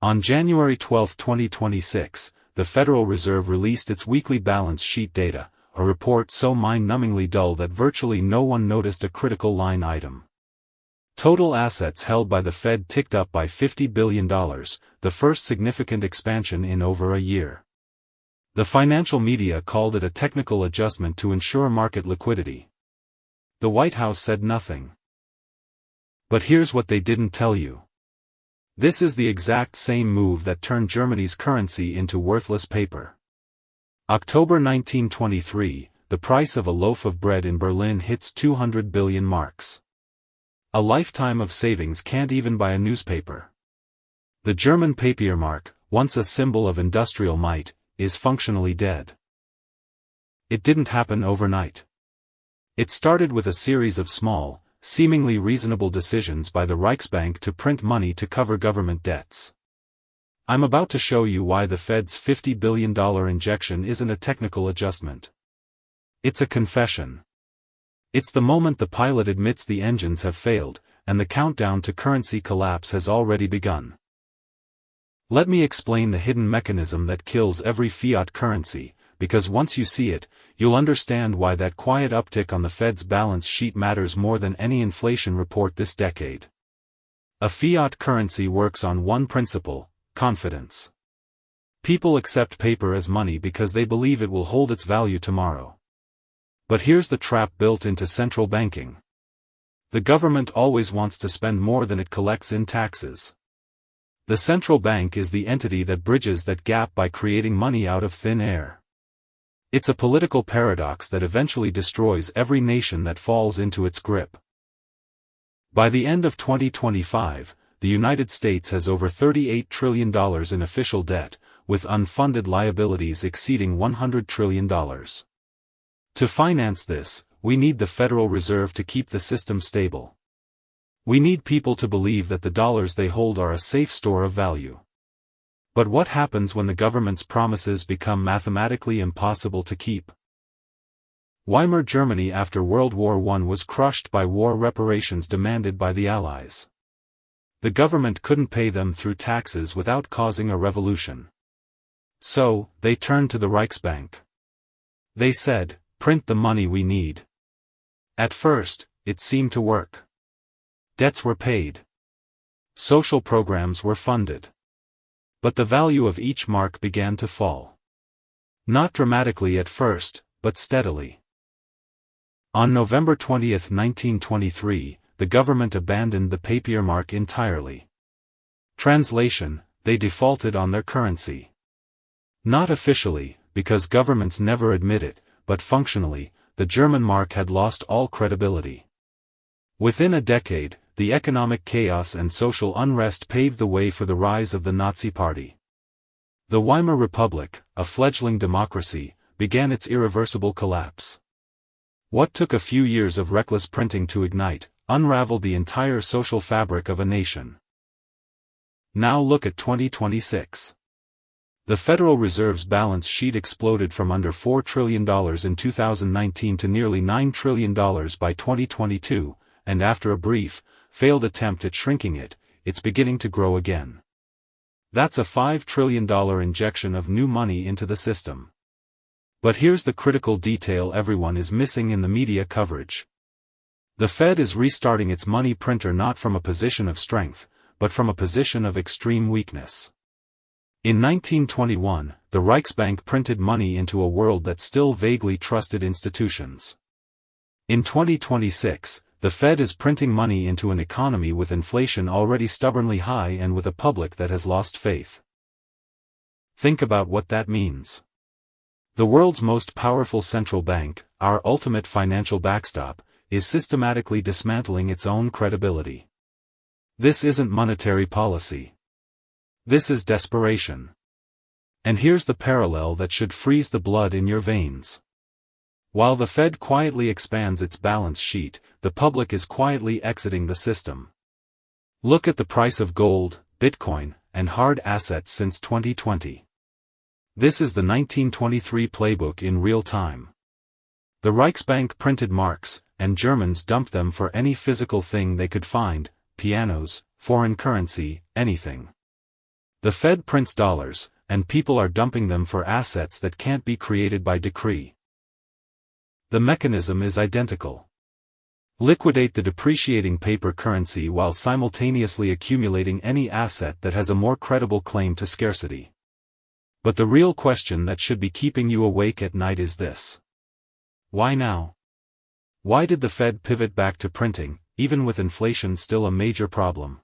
On January 12, 2026, the Federal Reserve released its weekly balance sheet data, a report so mind-numbingly dull that virtually no one noticed a critical line item. Total assets held by the Fed ticked up by $50 billion, the first significant expansion in over a year. The financial media called it a technical adjustment to ensure market liquidity. The White House said nothing. But here's what they didn't tell you. This is the exact same move that turned Germany's currency into worthless paper. October 1923, the price of a loaf of bread in Berlin hits 200 billion marks. A lifetime of savings can't even buy a newspaper. The German Papiermark, once a symbol of industrial might, is functionally dead. It didn't happen overnight. It started with a series of small, seemingly reasonable decisions by the Reichsbank to print money to cover government debts. I'm about to show you why the Fed's $50 billion injection isn't a technical adjustment. It's a confession. It's the moment the pilot admits the engines have failed, and the countdown to currency collapse has already begun. Let me explain the hidden mechanism that kills every fiat currency, because once you see it, you'll understand why that quiet uptick on the Fed's balance sheet matters more than any inflation report this decade. A fiat currency works on one principle: confidence. People accept paper as money because they believe it will hold its value tomorrow. But here's the trap built into central banking. The government always wants to spend more than it collects in taxes. The central bank is the entity that bridges that gap by creating money out of thin air. It's a political paradox that eventually destroys every nation that falls into its grip. By the end of 2025, the United States has over $38 trillion in official debt, with unfunded liabilities exceeding $100 trillion. To finance this, we need the Federal Reserve to keep the system stable. We need people to believe that the dollars they hold are a safe store of value. But what happens when the government's promises become mathematically impossible to keep? Weimar Germany after World War I was crushed by war reparations demanded by the Allies. The government couldn't pay them through taxes without causing a revolution. So, they turned to the Reichsbank. They said, "Print the money we need." At first, it seemed to work. Debts were paid. Social programs were funded. But the value of each mark began to fall. Not dramatically at first, but steadily. On November 20, 1923, the government abandoned the Papiermark entirely. Translation: they defaulted on their currency. Not officially, because governments never admit it, but functionally, the German mark had lost all credibility. Within a decade, the economic chaos and social unrest paved the way for the rise of the Nazi Party. The Weimar Republic, a fledgling democracy, began its irreversible collapse. What took a few years of reckless printing to ignite, unraveled the entire social fabric of a nation. Now look at 2026. The Federal Reserve's balance sheet exploded from under $4 trillion in 2019 to nearly $9 trillion by 2022, and after a brief, failed attempt at shrinking it, it's beginning to grow again. That's a $5 trillion injection of new money into the system. But here's the critical detail everyone is missing in the media coverage. The Fed is restarting its money printer not from a position of strength, but from a position of extreme weakness. In 1921, the Reichsbank printed money into a world that still vaguely trusted institutions. In 2026, the Fed is printing money into an economy with inflation already stubbornly high and with a public that has lost faith. Think about what that means. The world's most powerful central bank, our ultimate financial backstop, is systematically dismantling its own credibility. This isn't monetary policy. This is desperation. And here's the parallel that should freeze the blood in your veins. While the Fed quietly expands its balance sheet, the public is quietly exiting the system. Look at the price of gold, Bitcoin, and hard assets since 2020. This is the 1923 playbook in real time. The Reichsbank printed marks, and Germans dumped them for any physical thing they could find: pianos, foreign currency, anything. The Fed prints dollars, and people are dumping them for assets that can't be created by decree. The mechanism is identical. Liquidate the depreciating paper currency while simultaneously accumulating any asset that has a more credible claim to scarcity. But the real question that should be keeping you awake at night is this. Why now? Why did the Fed pivot back to printing, even with inflation still a major problem?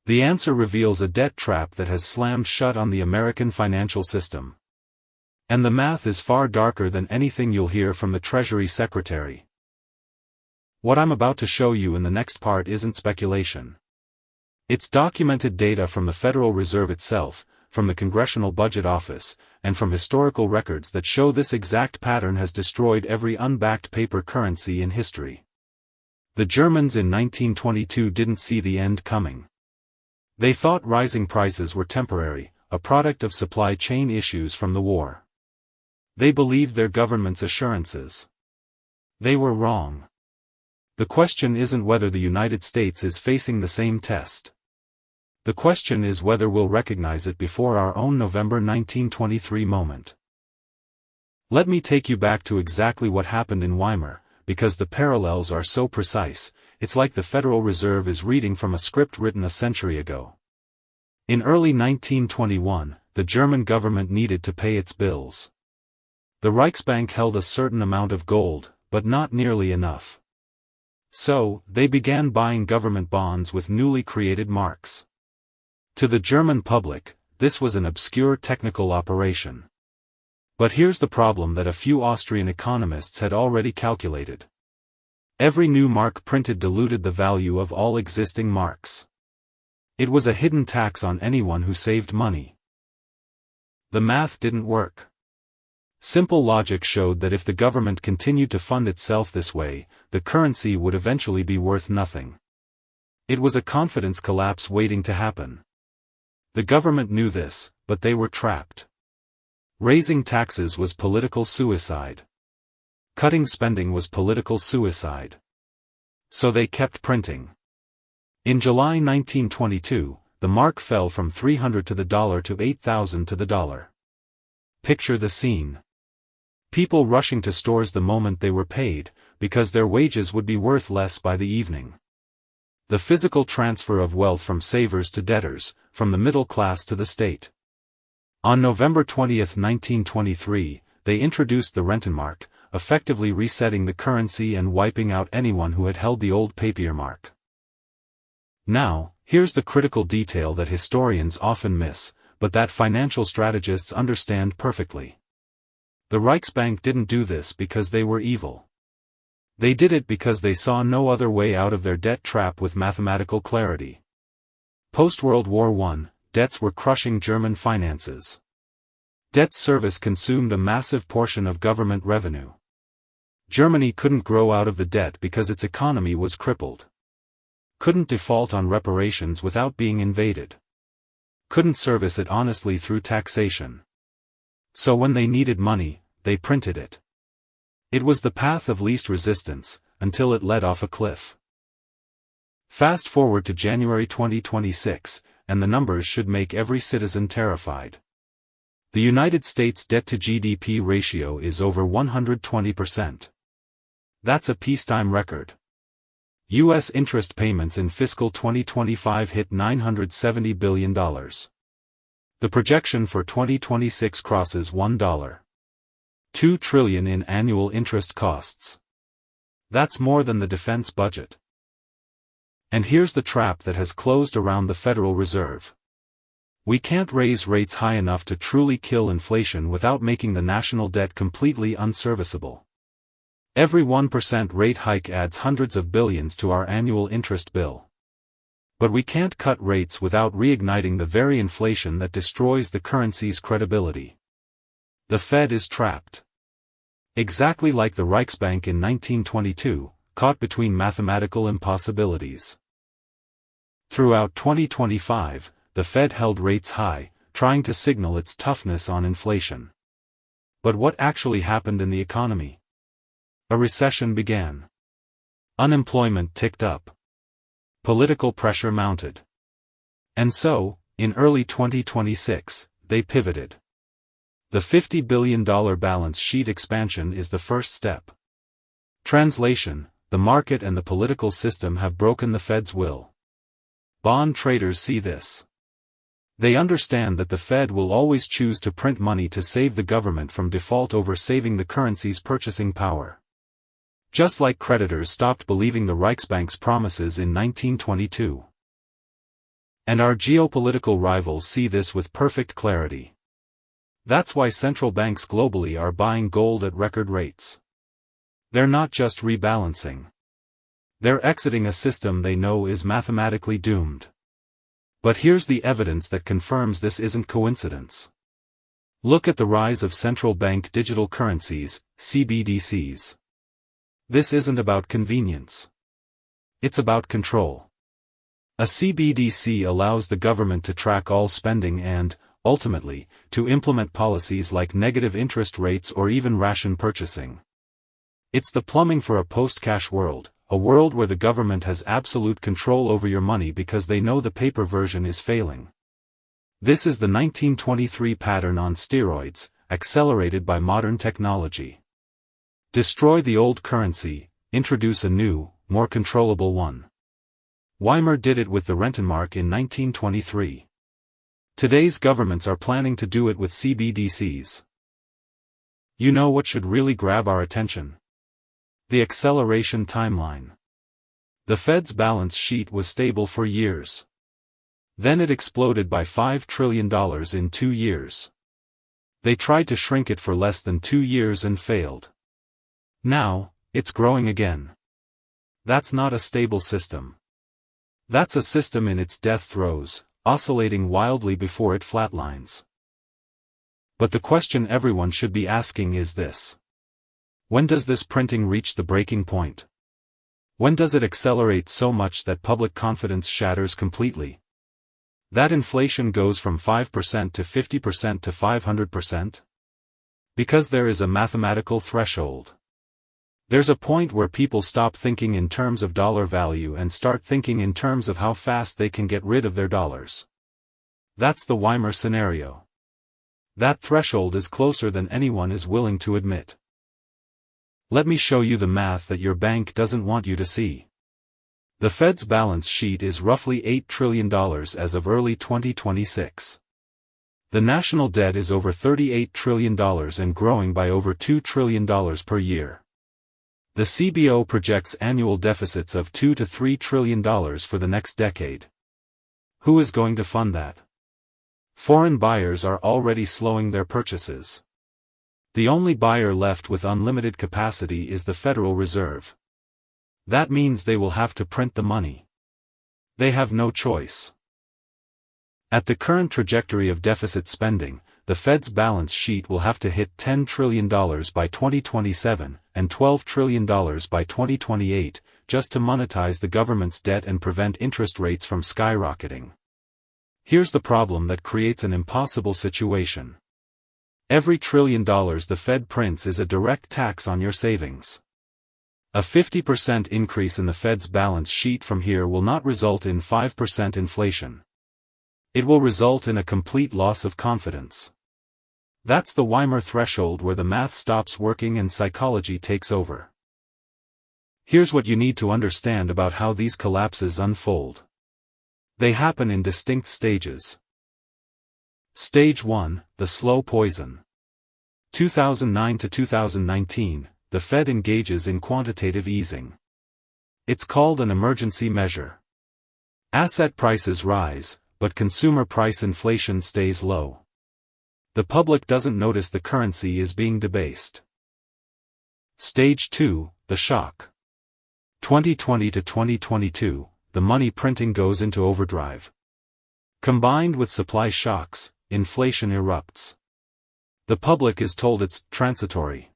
The answer reveals a debt trap that has slammed shut on the American financial system. And the math is far darker than anything you'll hear from the Treasury Secretary. What I'm about to show you in the next part isn't speculation. It's documented data from the Federal Reserve itself, from the Congressional Budget Office, and from historical records that show this exact pattern has destroyed every unbacked paper currency in history. The Germans in 1922 didn't see the end coming. They thought rising prices were temporary, a product of supply chain issues from the war. They believed their government's assurances. They were wrong. The question isn't whether the United States is facing the same test. The question is whether we'll recognize it before our own November 1923 moment. Let me take you back to exactly what happened in Weimar, because the parallels are so precise. It's like the Federal Reserve is reading from a script written a century ago. In early 1921, the German government needed to pay its bills. The Reichsbank held a certain amount of gold, but not nearly enough. So, they began buying government bonds with newly created marks. To the German public, this was an obscure technical operation. But here's the problem that a few Austrian economists had already calculated. Every new mark printed diluted the value of all existing marks. It was a hidden tax on anyone who saved money. The math didn't work. Simple logic showed that if the government continued to fund itself this way, the currency would eventually be worth nothing. It was a confidence collapse waiting to happen. The government knew this, but they were trapped. Raising taxes was political suicide. Cutting spending was political suicide. So they kept printing. In July 1922, the mark fell from 300 to the dollar to 8,000 to the dollar. Picture the scene. People rushing to stores the moment they were paid, because their wages would be worth less by the evening. The physical transfer of wealth from savers to debtors, from the middle class to the state. On November 20, 1923, they introduced the Rentenmark, effectively resetting the currency and wiping out anyone who had held the old Papiermark. Now, here's the critical detail that historians often miss, but that financial strategists understand perfectly. The Reichsbank didn't do this because they were evil. They did it because they saw no other way out of their debt trap with mathematical clarity. Post-World War I, debts were crushing German finances. Debt service consumed a massive portion of government revenue. Germany couldn't grow out of the debt because its economy was crippled. Couldn't default on reparations without being invaded. Couldn't service it honestly through taxation. So when they needed money, they printed it. It was the path of least resistance, until it led off a cliff. Fast forward to January 2026, and the numbers should make every citizen terrified. The United States debt-to-GDP ratio is over 120%. That's a peacetime record. U.S. interest payments in fiscal 2025 hit $970 billion. The projection for 2026 crosses $1.2 trillion in annual interest costs. That's more than the defense budget. And here's the trap that has closed around the Federal Reserve. We can't raise rates high enough to truly kill inflation without making the national debt completely unserviceable. Every 1% rate hike adds hundreds of billions to our annual interest bill. But we can't cut rates without reigniting the very inflation that destroys the currency's credibility. The Fed is trapped. Exactly like the Reichsbank in 1922, caught between mathematical impossibilities. Throughout 2025, the Fed held rates high, trying to signal its toughness on inflation. But what actually happened in the economy? A recession began. Unemployment ticked up. Political pressure mounted. And so, In early 2026, they pivoted. The $50 billion balance sheet expansion is the first step. Translation: the market and the political system have broken the Fed's will. Bond traders see this. They understand that the Fed will always choose to print money to save the government from default over saving the currency's purchasing power. Just like creditors stopped believing the Reichsbank's promises in 1922. And our geopolitical rivals see this with perfect clarity. That's why central banks globally are buying gold at record rates. They're not just rebalancing. They're exiting a system they know is mathematically doomed. But here's the evidence that confirms this isn't coincidence. Look at the rise of central bank digital currencies, CBDCs. This isn't about convenience. It's about control. A CBDC allows the government to track all spending and, ultimately, to implement policies like negative interest rates or even ration purchasing. It's the plumbing for a post-cash world, a world where the government has absolute control over your money because they know the paper version is failing. This is the 1923 pattern on steroids, accelerated by modern technology. Destroy the old currency, introduce a new, more controllable one. Weimar did it with the Rentenmark in 1923. Today's governments are planning to do it with CBDCs. You know what should really grab our attention? The acceleration timeline. The Fed's balance sheet was stable for years. Then it exploded by $5 trillion in 2 years. They tried to shrink it for less than 2 years and failed. Now, it's growing again. That's not a stable system. That's a system in its death throes, oscillating wildly before it flatlines. But the question everyone should be asking is this. When does this printing reach the breaking point? When does it accelerate so much that public confidence shatters completely? That inflation goes from 5% to 50% to 500%? Because there is a mathematical threshold. There's a point where people stop thinking in terms of dollar value and start thinking in terms of how fast they can get rid of their dollars. That's the Weimar scenario. That threshold is closer than anyone is willing to admit. Let me show you the math that your bank doesn't want you to see. The Fed's balance sheet is roughly $8 trillion as of early 2026. The national debt is over $38 trillion and growing by over $2 trillion per year. The CBO projects annual deficits of $2 to $3 trillion for the next decade. Who is going to fund that? Foreign buyers are already slowing their purchases. The only buyer left with unlimited capacity is the Federal Reserve. That means they will have to print the money. They have no choice. At the current trajectory of deficit spending, the Fed's balance sheet will have to hit $10 trillion by 2027 and $12 trillion by 2028, just to monetize the government's debt and prevent interest rates from skyrocketing. Here's the problem that creates an impossible situation. Every $1 trillion the Fed prints is a direct tax on your savings. A 50% increase in the Fed's balance sheet from here will not result in 5% inflation. It will result in a complete loss of confidence. That's the Weimar threshold where the math stops working and psychology takes over. Here's what you need to understand about how these collapses unfold. They happen in distinct stages. Stage 1, the slow poison. 2009 to 2019, the Fed engages in quantitative easing. It's called an emergency measure. Asset prices rise, but consumer price inflation stays low. The public doesn't notice the currency is being debased. Stage 2, the shock. 2020 to 2022, the money printing goes into overdrive. Combined with supply shocks, inflation erupts. The public is told it's transitory.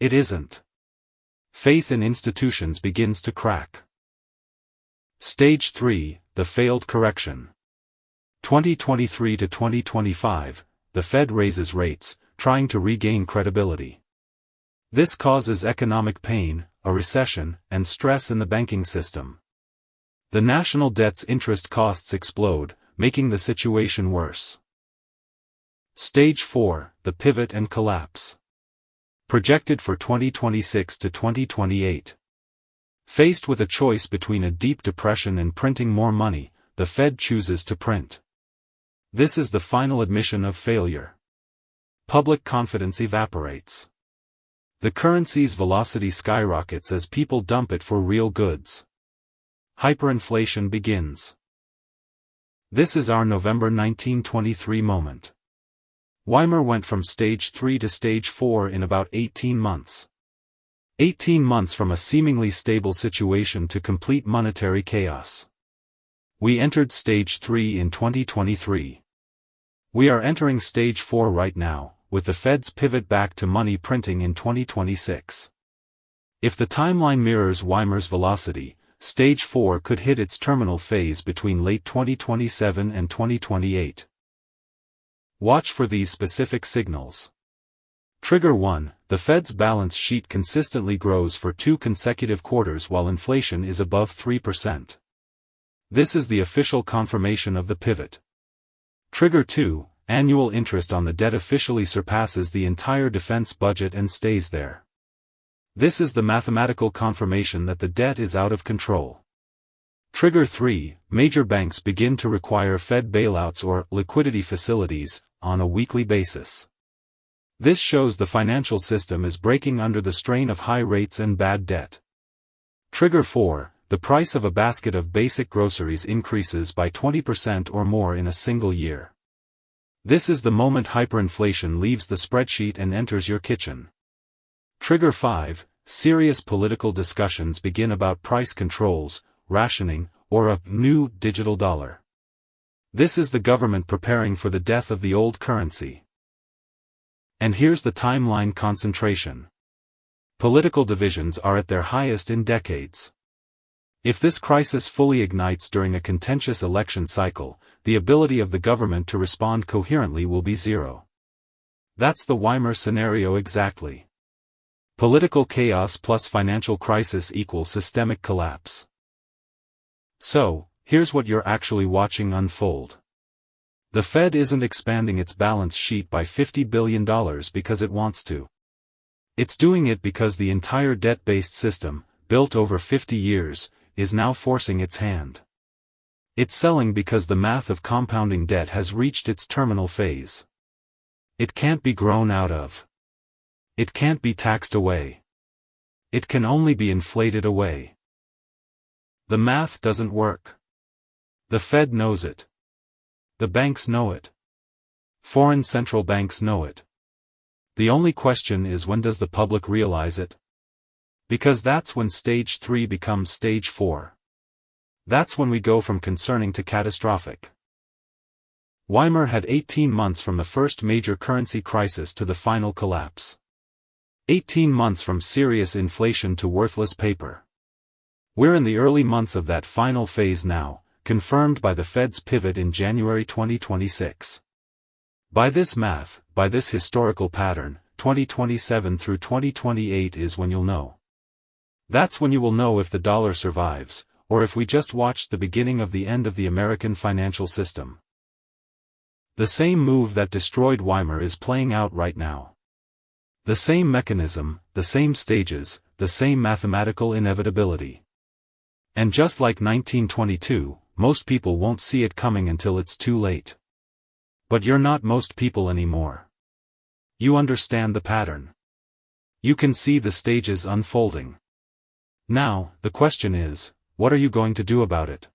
It isn't. Faith in institutions begins to crack. Stage 3, the failed correction. 2023 to 2025, the Fed raises rates, trying to regain credibility. This causes economic pain, a recession, and stress in the banking system. The national debt's interest costs explode, making the situation worse. Stage 4, the pivot and collapse. Projected for 2026 to 2028. Faced with a choice between a deep depression and printing more money, the Fed chooses to print. This is the final admission of failure. Public confidence evaporates. The currency's velocity skyrockets as people dump it for real goods. Hyperinflation begins. This is our November 1923 moment. Weimar went from stage 3 to stage 4 in about 18 months. 18 months from a seemingly stable situation to complete monetary chaos. We entered stage 3 in 2023. We are entering stage 4 right now, with the Fed's pivot back to money printing in 2026. If the timeline mirrors Weimar's velocity, stage 4 could hit its terminal phase between late 2027 and 2028. Watch for these specific signals. Trigger 1, the Fed's balance sheet consistently grows for 2 consecutive quarters while inflation is above 3%. This is the official confirmation of the pivot. Trigger 2, annual interest on the debt officially surpasses the entire defense budget and stays there. This is the mathematical confirmation that the debt is out of control. Trigger 3, major banks begin to require Fed bailouts or liquidity facilities on a weekly basis. This shows the financial system is breaking under the strain of high rates and bad debt. Trigger 4, the price of a basket of basic groceries increases by 20% or more in a single year. This is the moment hyperinflation leaves the spreadsheet and enters your kitchen. Trigger 5, serious political discussions begin about price controls, rationing, or a new digital dollar. This is the government preparing for the death of the old currency. And here's the timeline concentration. Political divisions are at their highest in decades. If this crisis fully ignites during a contentious election cycle, the ability of the government to respond coherently will be zero. That's the Weimar scenario exactly. Political chaos plus financial crisis equals systemic collapse. So, here's what you're actually watching unfold. The Fed isn't expanding its balance sheet by $50 billion because it wants to. It's doing it because the entire debt-based system, built over 50 years, is now forcing its hand. It's selling because the math of compounding debt has reached its terminal phase. It can't be grown out of. It can't be taxed away. It can only be inflated away. The math doesn't work. The Fed knows it. The banks know it. Foreign central banks know it. The only question is, when does the public realize it? Because that's when stage 3 becomes stage 4. That's when we go from concerning to catastrophic. Weimar had 18 months from the first major currency crisis to the final collapse. 18 months from serious inflation to worthless paper. We're in the early months of that final phase now, confirmed by the Fed's pivot in January 2026. By this math, by this historical pattern, 2027 through 2028 is when you'll know. That's when you will know if the dollar survives, or if we just watched the beginning of the end of the American financial system. The same move that destroyed Weimar is playing out right now. The same mechanism, the same stages, the same mathematical inevitability. And just like 1922, most people won't see it coming until it's too late. But you're not most people anymore. You understand the pattern. You can see the stages unfolding. Now, the question is, what are you going to do about it?